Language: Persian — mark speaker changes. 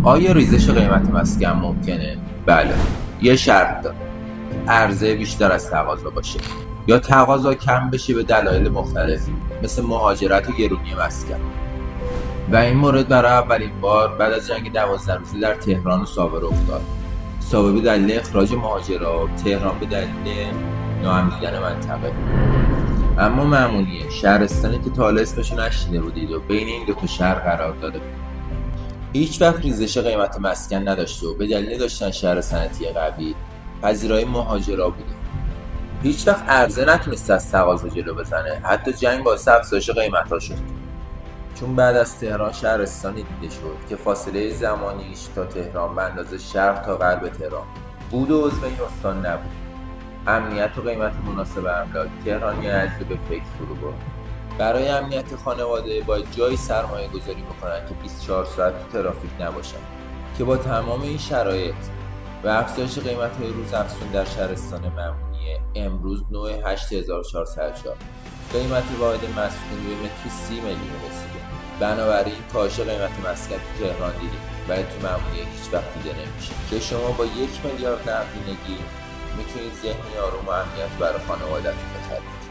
Speaker 1: آیا ریزش قیمت مسکن ممکنه؟ بله. یه شرط داره. عرضه بیشتر از تقاضا باشه یا تقاضا کم بشه به دلایل مختلفی مثل مهاجرت و گرونی مسکن. و این مورد برای اولین بار بعد از جنگ 12 روزه در تهران و ساوه رخ داد. ساوه به دلیل اخراج مهاجرا، تهران به دلیل ناامن دیدن منطقه. اما مامونیه شهرستانی که تا حالا اسمشو نشنیده بودید و بین این دو تا شهر قرار داده. هیچ وقت ریزش قیمت مسکن نداشته و به دلیل داشتن شهر صنعتی قوی پذیرای مهاجرا بوده. هیچ وقت عرضه نتونسته از تقاضا جلو بزنه، حتی جنگ باعث افزایش قیمت‌ها شد. چون بعد از تهران شهرستانی دیده شد که فاصله زمانیش تا تهران به اندازه شرق تا غرب تهران بود و عضو این استان نبود. امنیت و قیمت مناسب املاک تهرانی عزیز به فکر فرو برد. برای امنیت خانواده باید جایی سرمایه گذاری بکنن که 24 ساعت تو ترافیک نباشن که با تمام این شرایط و افزایش قیمت‌های روز افزون در شهرستان مامونیه امروز نوع 8404 قیمت واحد مسکونی به متری 30 میلیون رسیده. بنابراین کاهش قیمت مسکن تو تهران دیدیم ولی تو مامونیه هیچ وقت دیده نمیشه که شما با 1 میلیارد نقدینگی میتونید ذهنی آروم و امنیت برای خانواده‌تون بخرید.